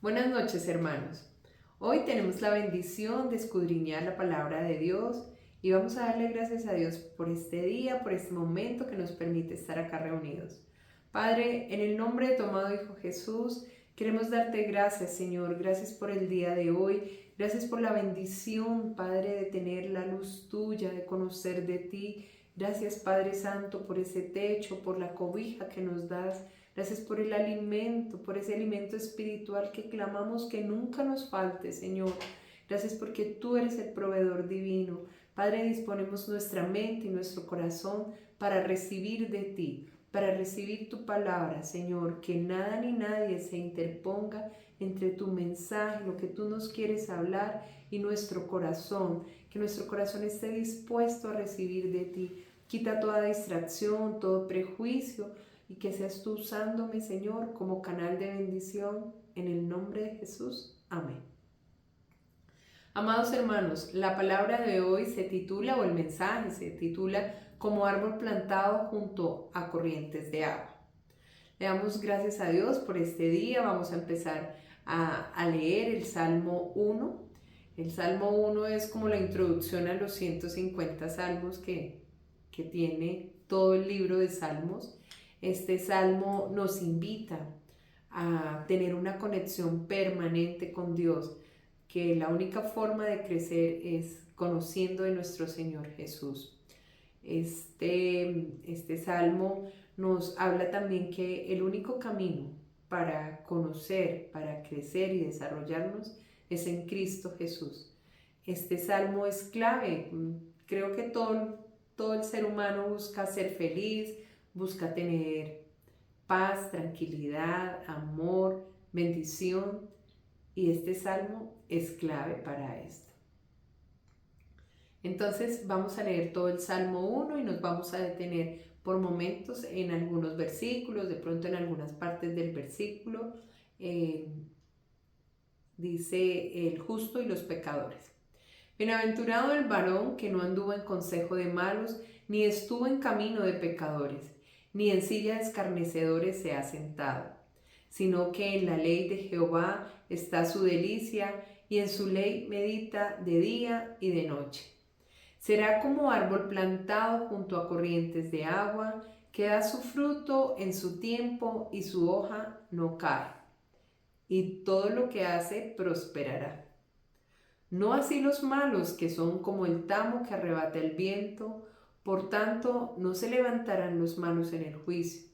Buenas noches, hermanos. Hoy tenemos la bendición de escudriñar la palabra de Dios y vamos a darle gracias a Dios por este día, por este momento que nos permite estar acá reunidos. Padre, en el nombre de tu amado Hijo Jesús, queremos darte gracias, Señor. Gracias por el día de hoy. Gracias por la bendición, Padre, de tener la luz tuya, de conocer de ti. Gracias, Padre Santo, por ese techo, por la cobija que nos das. Gracias por el alimento, por ese alimento espiritual que clamamos que nunca nos falte, Señor. Gracias porque tú eres el proveedor divino. Padre, disponemos nuestra mente y nuestro corazón para recibir de ti, para recibir tu palabra, Señor. Que nada ni nadie se interponga entre tu mensaje, lo que tú nos quieres hablar y nuestro corazón. Que nuestro corazón esté dispuesto a recibir de ti. Quita toda distracción, todo prejuicio, y que seas tú usándome, Señor, como canal de bendición, en el nombre de Jesús. Amén. Amados hermanos, la palabra de hoy se titula, o el mensaje se titula, como árbol plantado junto a corrientes de agua. Le damos gracias a Dios por este día. Vamos a empezar a leer el Salmo 1. El Salmo 1 es como la introducción a los 150 salmos que tiene todo el libro de Salmos. Este salmo nos invita a tener una conexión permanente con Dios, que la única forma de crecer es conociendo de nuestro Señor Jesús. Este salmo nos habla también que el único camino para conocer, para crecer y desarrollarnos es en Cristo Jesús. Este salmo es clave. Creo que todo el ser humano busca ser feliz, busca tener paz, tranquilidad, amor, bendición, y este salmo es clave para esto. Entonces vamos a leer todo el Salmo 1 y nos vamos a detener por momentos en algunos versículos, de pronto en algunas partes del versículo. Dice el justo y los pecadores. Bienaventurado el varón que no anduvo en consejo de malos, ni estuvo en camino de pecadores, ni en silla de escarnecedores se ha sentado, sino que en la ley de Jehová está su delicia, y en su ley medita de día y de noche. Será como árbol plantado junto a corrientes de agua, que da su fruto en su tiempo y su hoja no cae, y todo lo que hace prosperará. No así los malos, que son como el tamo que arrebata el viento. Por tanto, no se levantarán los malos en el juicio,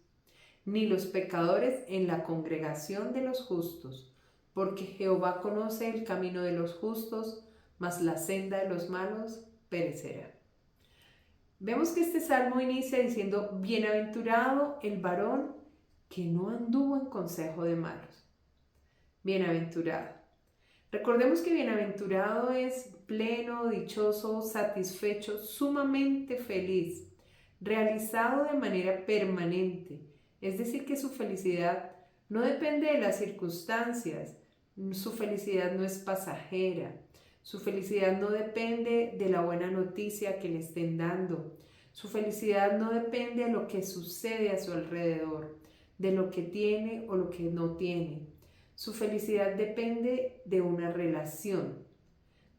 ni los pecadores en la congregación de los justos, porque Jehová conoce el camino de los justos, mas la senda de los malos perecerá. Vemos que este salmo inicia diciendo: bienaventurado el varón que no anduvo en consejo de malos. Bienaventurado. Recordemos que bienaventurado es pleno, dichoso, satisfecho, sumamente feliz, realizado de manera permanente. Es decir, que su felicidad no depende de las circunstancias, su felicidad no es pasajera, su felicidad no depende de la buena noticia que le estén dando, su felicidad no depende de lo que sucede a su alrededor, de lo que tiene o lo que no tiene. Su felicidad depende de una relación,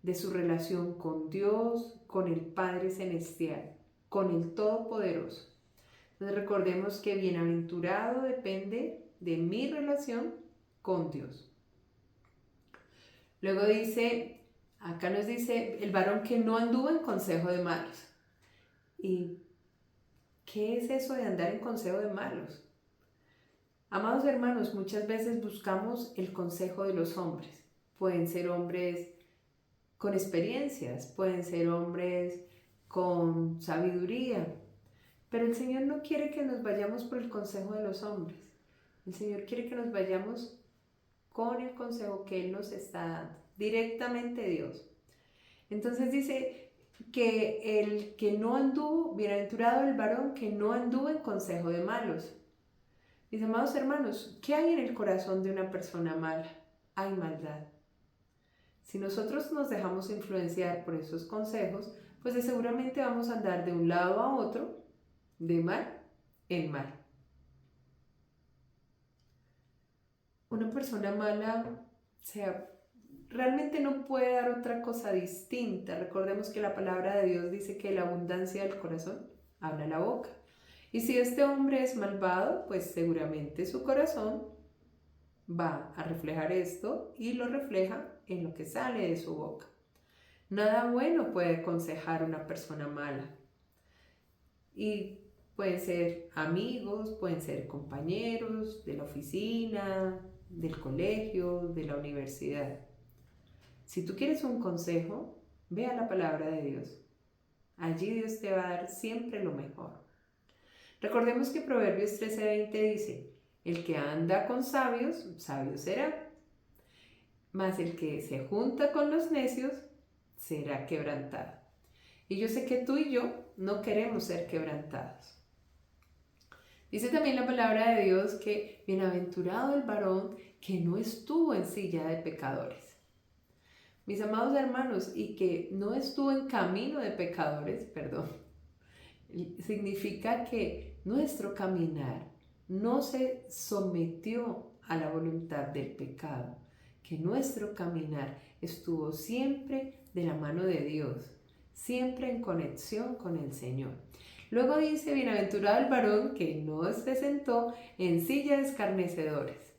de su relación con Dios, con el Padre Celestial, con el Todopoderoso. Entonces recordemos que bienaventurado depende de mi relación con Dios. Luego dice, acá nos dice, el varón que no anduvo en consejo de malos. ¿Y qué es eso de andar en consejo de malos? Amados hermanos, muchas veces buscamos el consejo de los hombres. Pueden ser hombres con experiencias, pueden ser hombres con sabiduría, pero el Señor no quiere que nos vayamos por el consejo de los hombres. El Señor quiere que nos vayamos con el consejo que Él nos está dando, directamente Dios. Entonces dice que el que no anduvo, bienaventurado el varón que no anduvo en consejo de malos. Mis amados hermanos, ¿qué hay en el corazón de una persona mala? Hay maldad. Si nosotros nos dejamos influenciar por esos consejos, pues seguramente vamos a andar de un lado a otro, de mal en mal. Una persona mala sea, realmente no puede dar otra cosa distinta. Recordemos que la palabra de Dios dice que la abundancia del corazón habla la boca. Y si este hombre es malvado, pues seguramente su corazón va a reflejar esto y lo refleja en lo que sale de su boca. Nada bueno puede aconsejar una persona mala. Y pueden ser amigos, pueden ser compañeros de la oficina, del colegio, de la universidad. Si tú quieres un consejo, ve a la palabra de Dios. Allí Dios te va a dar siempre lo mejor. Recordemos que Proverbios 13:20 dice, el que anda con sabios, sabio será. Mas el que se junta con los necios, será quebrantado. Y yo sé que tú y yo no queremos ser quebrantados. Dice también la palabra de Dios que bienaventurado el varón que no estuvo en silla de pecadores. Mis amados hermanos, y que no estuvo en camino de pecadores, perdón, significa que nuestro caminar no se sometió a la voluntad del pecado, que nuestro caminar estuvo siempre de la mano de Dios, siempre en conexión con el Señor. Luego dice, bienaventurado el varón que no se sentó en silla de escarnecedores.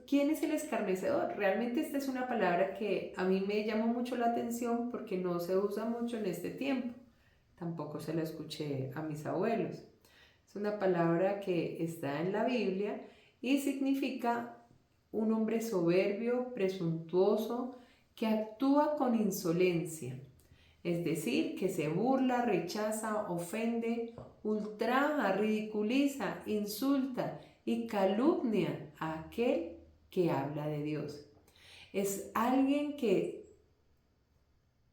¿Quién es el escarnecedor? Realmente esta es una palabra que a mí me llamó mucho la atención porque no se usa mucho en este tiempo. Tampoco se la escuché a mis abuelos. Es una palabra que está en la Biblia y significa un hombre soberbio, presuntuoso, que actúa con insolencia. Es decir, que se burla, rechaza, ofende, ultraja, ridiculiza, insulta y calumnia a aquel que habla de Dios. Es alguien que,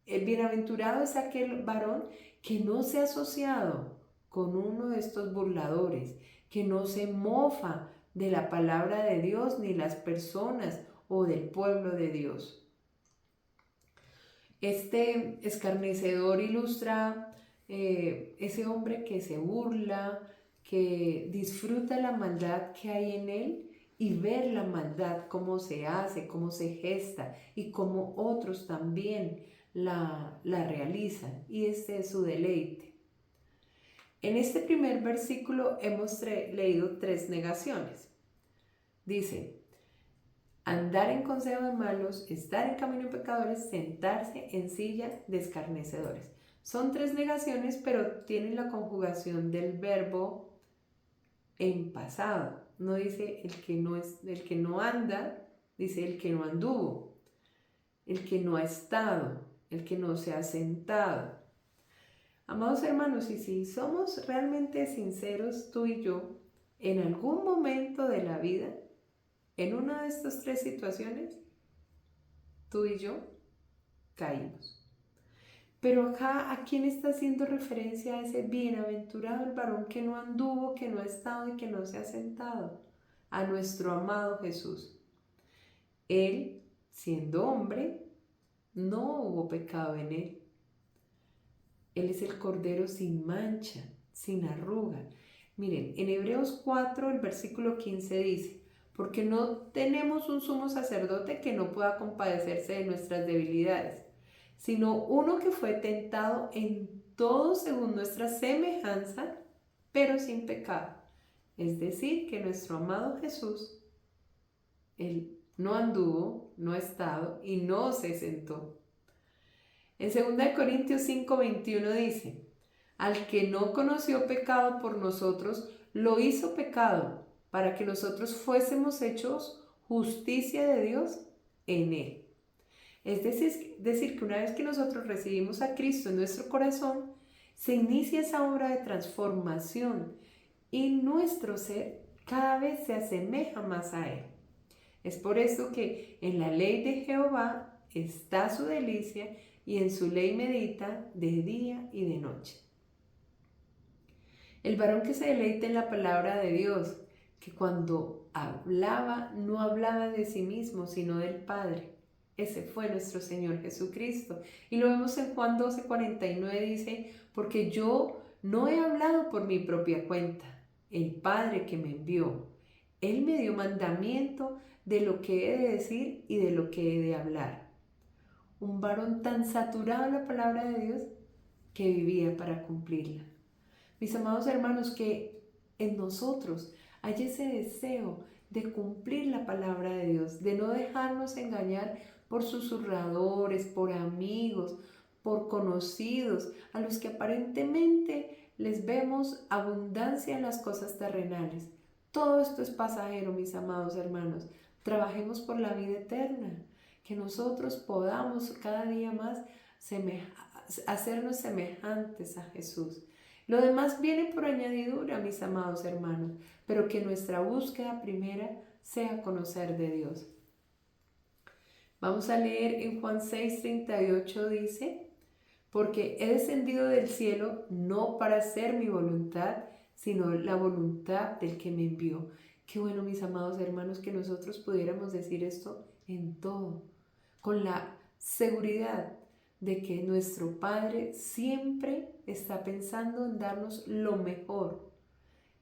el bienaventurado es aquel varón que no se ha asociado con uno de estos burladores, que no se mofa de la palabra de Dios ni las personas o del pueblo de Dios. Este escarnecedor ilustra ese hombre que se burla, que disfruta la maldad que hay en él y ver la maldad, cómo se hace, cómo se gesta y cómo otros también la realizan. Y este es su deleite. En este primer versículo hemos leído 3 negaciones. Dice, andar en consejo de malos, estar en camino de pecadores, sentarse en silla de escarnecedores. Son 3 negaciones, pero tienen la conjugación del verbo en pasado. No dice el que no anda, dice el que no anduvo, el que no ha estado, el que no se ha sentado. Amados hermanos, y si somos realmente sinceros tú y yo, en algún momento de la vida, en una de estas 3 situaciones, tú y yo caímos. Pero acá, ¿a quién está haciendo referencia a ese bienaventurado el varón que no anduvo, que no ha estado y que no se ha sentado? A nuestro amado Jesús. Él, siendo hombre, no hubo pecado en él. Él es el Cordero sin mancha, sin arruga. Miren, en Hebreos 4, el versículo 15 dice, porque no tenemos un sumo sacerdote que no pueda compadecerse de nuestras debilidades, sino uno que fue tentado en todo según nuestra semejanza, pero sin pecado. Es decir, que nuestro amado Jesús, Él no anduvo, no ha estado y no se sentó. En 2 Corintios 5:21 dice, al que no conoció pecado por nosotros, lo hizo pecado, para que nosotros fuésemos hechos justicia de Dios en él. Es decir, que una vez que nosotros recibimos a Cristo en nuestro corazón, se inicia esa obra de transformación y nuestro ser cada vez se asemeja más a Él. Es por eso que en la ley de Jehová está su delicia y en su ley medita de día y de noche. El varón que se deleita en la palabra de Dios, que cuando hablaba no hablaba de sí mismo, sino del Padre. Ese fue nuestro Señor Jesucristo. Y lo vemos en Juan 12:49, dice, porque yo no he hablado por mi propia cuenta. El Padre que me envió, Él me dio mandamiento de lo que he de decir y de lo que he de hablar. Un varón tan saturado en la palabra de Dios que vivía para cumplirla. Mis amados hermanos, que en nosotros hay ese deseo de cumplir la palabra de Dios, de no dejarnos engañar por susurradores, por amigos, por conocidos, a los que aparentemente les vemos abundancia en las cosas terrenales. Todo esto es pasajero, mis amados hermanos. Trabajemos por la vida eterna, que nosotros podamos cada día más hacernos semejantes a Jesús. Lo demás viene por añadidura, mis amados hermanos, pero que nuestra búsqueda primera sea conocer de Dios. Vamos a leer en Juan 6:38, dice: porque he descendido del cielo no para hacer mi voluntad, sino la voluntad del que me envió. Qué bueno, mis amados hermanos, que nosotros pudiéramos decir esto en todo, con la seguridad de que nuestro Padre siempre está pensando en darnos lo mejor,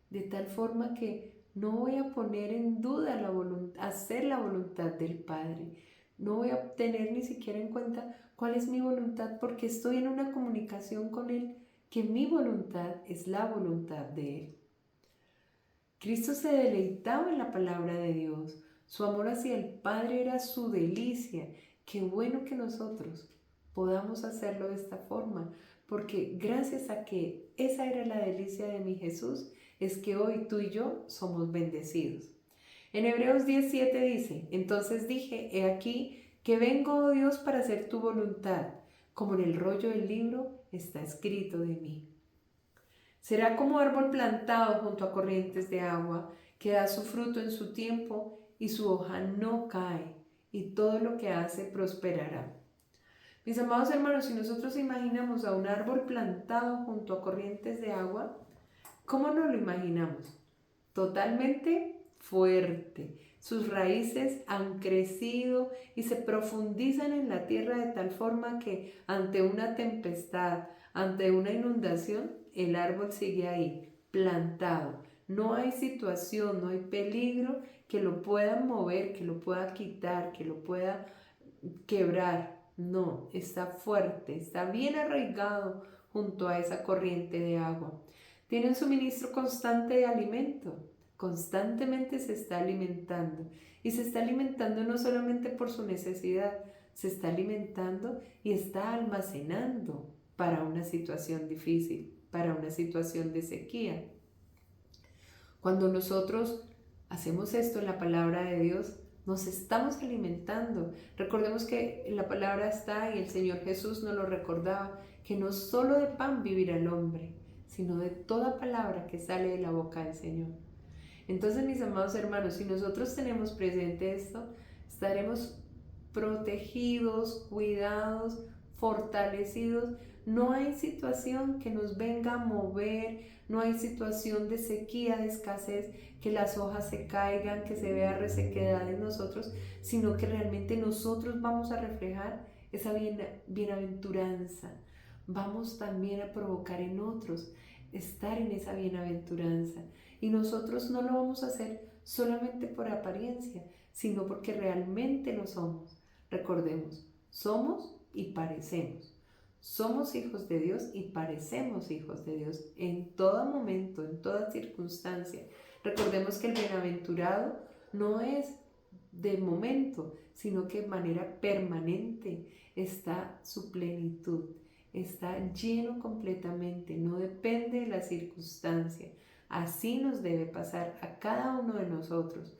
de tal forma que no voy a poner en duda hacer la voluntad del Padre. No voy a tener ni siquiera en cuenta cuál es mi voluntad, porque estoy en una comunicación con Él, que mi voluntad es la voluntad de Él. Cristo se deleitaba en la palabra de Dios. Su amor hacia el Padre era su delicia. Qué bueno que nosotros podamos hacerlo de esta forma, porque gracias a que esa era la delicia de mi Jesús, es que hoy tú y yo somos bendecidos. En Hebreos 10:7 dice: entonces dije, he aquí que vengo, oh Dios, para hacer tu voluntad, como en el rollo del libro está escrito de mí. Será como árbol plantado junto a corrientes de agua, que da su fruto en su tiempo y su hoja no cae, y todo lo que hace prosperará. Mis amados hermanos, si nosotros imaginamos a un árbol plantado junto a corrientes de agua, ¿cómo nos lo imaginamos? Totalmente fuerte. Sus raíces han crecido y se profundizan en la tierra de tal forma que ante una tempestad, ante una inundación, el árbol sigue ahí, plantado. No hay situación, no hay peligro que lo pueda mover, que lo pueda quitar, que lo pueda quebrar. No, está fuerte, está bien arraigado junto a esa corriente de agua. Tiene un suministro constante de alimento, constantemente se está alimentando, y se está alimentando no solamente por su necesidad, se está alimentando y está almacenando para una situación difícil, para una situación de sequía. Cuando nosotros hacemos esto en la palabra de Dios, nos estamos alimentando. Recordemos que en la palabra está, y el Señor Jesús nos lo recordaba, que no solo de pan vivirá el hombre, sino de toda palabra que sale de la boca del Señor. Entonces, mis amados hermanos, si nosotros tenemos presente esto, estaremos protegidos, cuidados, fortalecidos. No hay situación que nos venga a mover, no hay situación de sequía, de escasez, que las hojas se caigan, que se vea resequedad en nosotros, sino que realmente nosotros vamos a reflejar esa bienaventuranza. Vamos también a provocar en otros estar en esa bienaventuranza. Y nosotros no lo vamos a hacer solamente por apariencia, sino porque realmente lo somos. Recordemos, somos y parecemos. Somos hijos de Dios y parecemos hijos de Dios en todo momento, en toda circunstancia. Recordemos que el bienaventurado no es de momento, sino que de manera permanente está su plenitud, está lleno completamente, no depende de la circunstancia. Así nos debe pasar a cada uno de nosotros,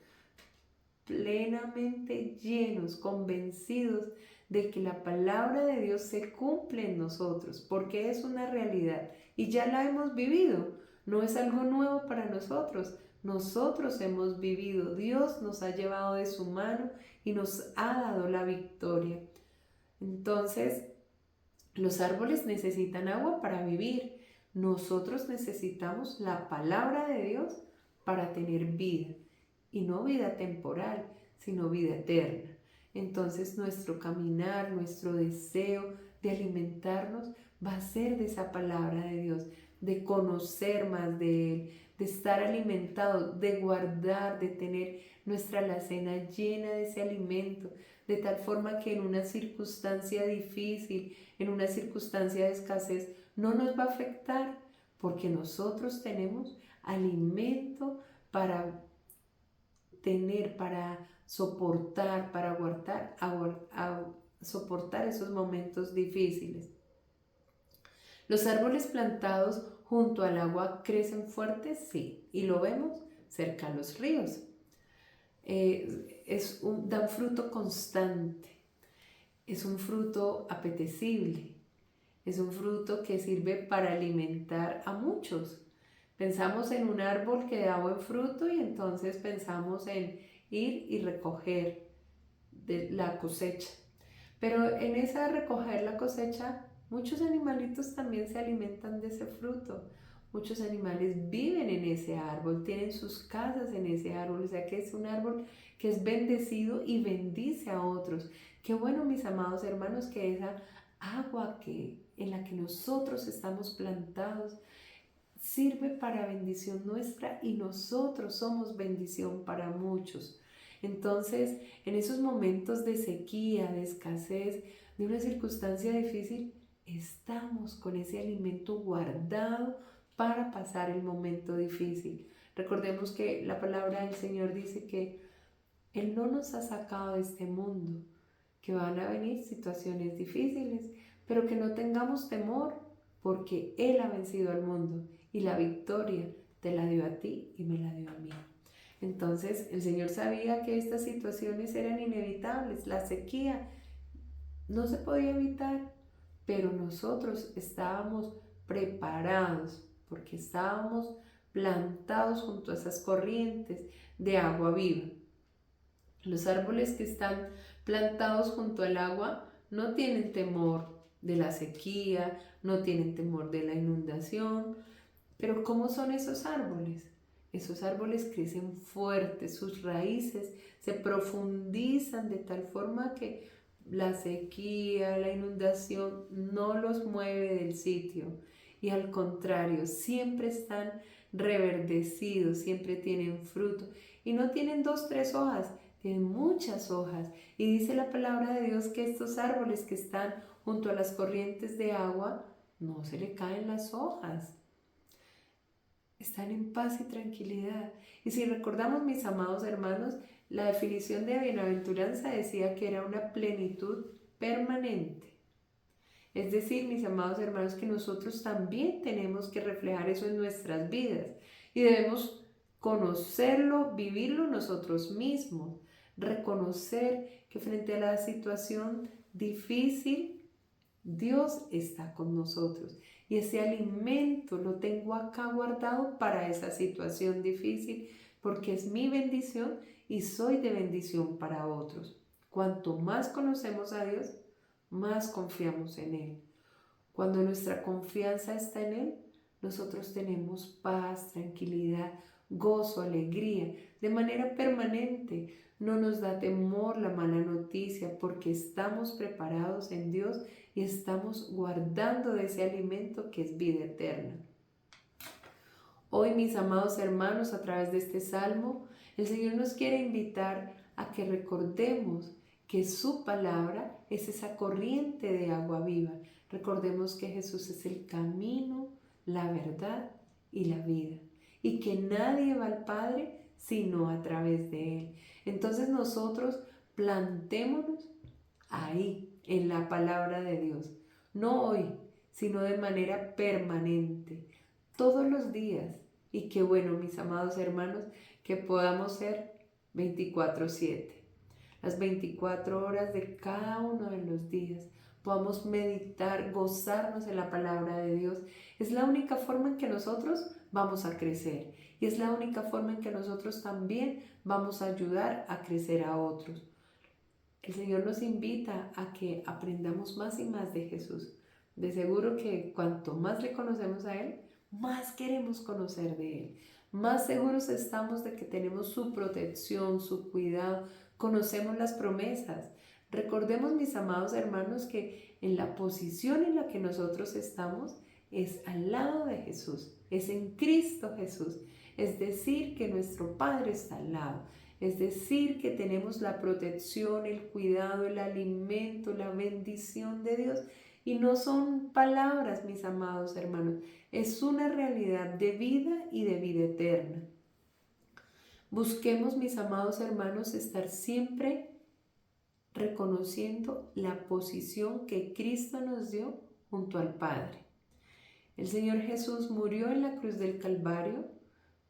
plenamente llenos, convencidos de que la palabra de Dios se cumple en nosotros, porque es una realidad y ya la hemos vivido, no es algo nuevo para nosotros. Nosotros hemos vivido, Dios nos ha llevado de su mano y nos ha dado la victoria. Entonces, los árboles necesitan agua para vivir. Nosotros necesitamos la palabra de Dios para tener vida, y no vida temporal, sino vida eterna. Entonces nuestro caminar, nuestro deseo de alimentarnos va a ser de esa palabra de Dios, de conocer más de Él, de estar alimentados, de guardar, de tener nuestra alacena llena de ese alimento, de tal forma que en una circunstancia difícil, en una circunstancia de escasez, no nos va a afectar, porque nosotros tenemos alimento para tener, para soportar, para aguantar, soportar esos momentos difíciles. ¿Los árboles plantados junto al agua crecen fuertes? Sí, y lo vemos cerca a los ríos. Dan fruto constante, es un fruto apetecible, es un fruto que sirve para alimentar a muchos. Pensamos en un árbol que da buen fruto y entonces pensamos en ir y recoger de la cosecha. Pero en esa recoger la cosecha, muchos animalitos también se alimentan de ese fruto. Muchos animales viven en ese árbol, tienen sus casas en ese árbol, o sea que es un árbol que es bendecido y bendice a otros. Qué bueno, mis amados hermanos, que esa agua en la que nosotros estamos plantados sirve para bendición nuestra y nosotros somos bendición para muchos. Entonces, en esos momentos de sequía, de escasez, de una circunstancia difícil, estamos con ese alimento guardado para pasar el momento difícil. Recordemos que la palabra del Señor dice que Él no nos ha sacado de este mundo, que van a venir situaciones difíciles, pero que no tengamos temor, porque Él ha vencido al mundo y la victoria te la dio a ti y me la dio a mí. Entonces el Señor sabía que estas situaciones eran inevitables, la sequía no se podía evitar, pero nosotros estábamos preparados porque estábamos plantados junto a esas corrientes de agua viva. Los árboles que están plantados junto al agua no tienen temor de la sequía, no tienen temor de la inundación. Pero ¿cómo son esos árboles? Esos árboles crecen fuertes, sus raíces se profundizan de tal forma que la sequía, la inundación no los mueve del sitio. Y al contrario, siempre están reverdecidos, siempre tienen fruto. Y no tienen 2, 3 hojas, tienen muchas hojas. Y dice la palabra de Dios que estos árboles que están junto a las corrientes de agua, no se le caen las hojas. Están en paz y tranquilidad. Y si recordamos, mis amados hermanos, la definición de bienaventuranza decía que era una plenitud permanente. Es decir, mis amados hermanos, que nosotros también tenemos que reflejar eso en nuestras vidas y debemos conocerlo, vivirlo nosotros mismos, reconocer que frente a la situación difícil, Dios está con nosotros y ese alimento lo tengo acá guardado para esa situación difícil porque es mi bendición y soy de bendición para otros. Cuanto más conocemos a Dios, más confiamos en Él. Cuando nuestra confianza está en Él, nosotros tenemos paz, tranquilidad, gozo, alegría, de manera permanente. No nos da temor la mala noticia porque estamos preparados en Dios y estamos guardando de ese alimento que es vida eterna. Hoy, mis amados hermanos, a través de este salmo, el Señor nos quiere invitar a que recordemos que su palabra es esa corriente de agua viva. Recordemos que Jesús es el camino, la verdad y la vida, y que nadie va al Padre sino a través de Él. Entonces nosotros plantémonos ahí, en la palabra de Dios, no hoy, sino de manera permanente, todos los días. Y qué bueno, mis amados hermanos, que podamos ser 24/7. Las 24 horas de cada uno de los días podamos meditar, gozarnos en la palabra de Dios. Es la única forma en que nosotros vamos a crecer y es la única forma en que nosotros también vamos a ayudar a crecer a otros. El Señor nos invita a que aprendamos más y más de Jesús. De seguro que cuanto más le conocemos a Él, más queremos conocer de Él. Más seguros estamos de que tenemos su protección, su cuidado, conocemos las promesas. Recordemos, mis amados hermanos, que en la posición en la que nosotros estamos es al lado de Jesús, es en Cristo Jesús. Es decir, que nuestro Padre está al lado. Es decir, que tenemos la protección, el cuidado, el alimento, la bendición de Dios. Y no son palabras, mis amados hermanos, es una realidad de vida y de vida eterna. Busquemos, mis amados hermanos, estar siempre reconociendo la posición que Cristo nos dio junto al Padre. El Señor Jesús murió en la cruz del Calvario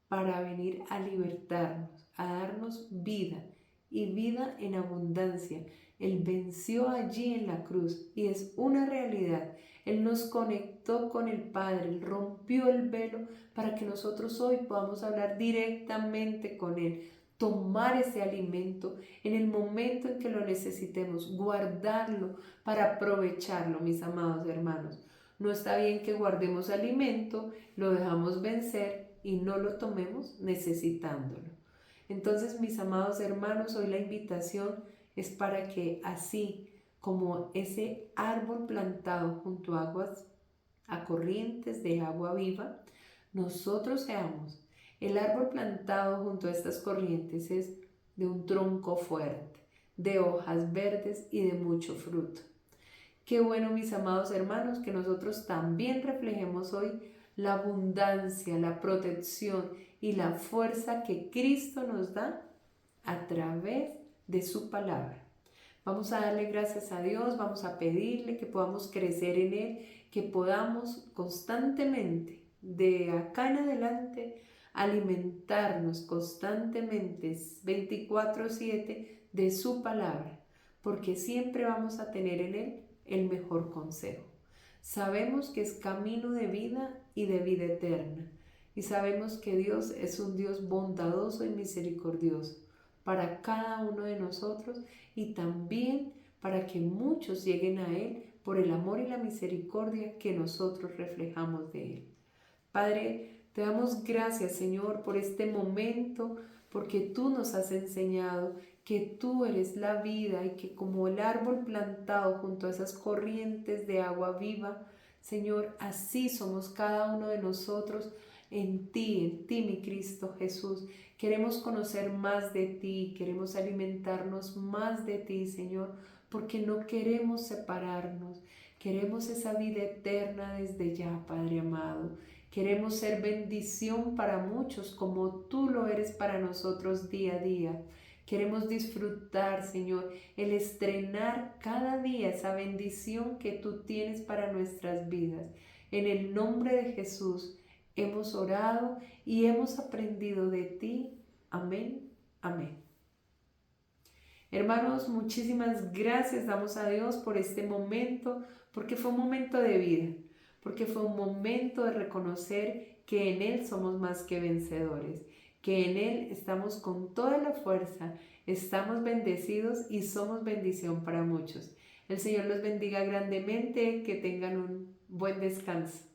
para venir a libertarnos, a darnos vida y vida en abundancia. Él venció allí en la cruz y es una realidad. Él nos conectó con el Padre, Él rompió el velo para que nosotros hoy podamos hablar directamente con Él, tomar ese alimento en el momento en que lo necesitemos, guardarlo para aprovecharlo, mis amados hermanos. No está bien que guardemos alimento, lo dejamos vencer y no lo tomemos necesitándolo. Entonces, mis amados hermanos, hoy la invitación es para que así como ese árbol plantado junto a corrientes de agua viva, nosotros seamos. El árbol plantado junto a estas corrientes es de un tronco fuerte, de hojas verdes y de mucho fruto. Qué bueno, mis amados hermanos, que nosotros también reflejemos hoy la abundancia, la protección y la fuerza que Cristo nos da a través de su palabra. Vamos a darle gracias a Dios, vamos a pedirle que podamos crecer en Él, que podamos constantemente, de acá en adelante, alimentarnos constantemente, 24/7, de su palabra, porque siempre vamos a tener en Él el mejor consejo. Sabemos que es camino de vida y de vida eterna. Y sabemos que Dios es un Dios bondadoso y misericordioso para cada uno de nosotros y también para que muchos lleguen a Él por el amor y la misericordia que nosotros reflejamos de Él. Padre, te damos gracias, Señor, por este momento, porque tú nos has enseñado que tú eres la vida y que como el árbol plantado junto a esas corrientes de agua viva, Señor, así somos cada uno de nosotros en ti, mi Cristo Jesús. Queremos conocer más de ti, queremos alimentarnos más de ti, Señor, porque no queremos separarnos. Queremos esa vida eterna desde ya, Padre amado. Queremos ser bendición para muchos como tú lo eres para nosotros día a día. Queremos disfrutar, Señor, el estrenar cada día esa bendición que tú tienes para nuestras vidas. En el nombre de Jesús hemos orado y hemos aprendido de ti. Amén, amén. Hermanos, muchísimas gracias damos a Dios por este momento, porque fue un momento de vida, porque fue un momento de reconocer que en Él somos más que vencedores, que en Él estamos con toda la fuerza, estamos bendecidos y somos bendición para muchos. El Señor los bendiga grandemente, que tengan un buen descanso.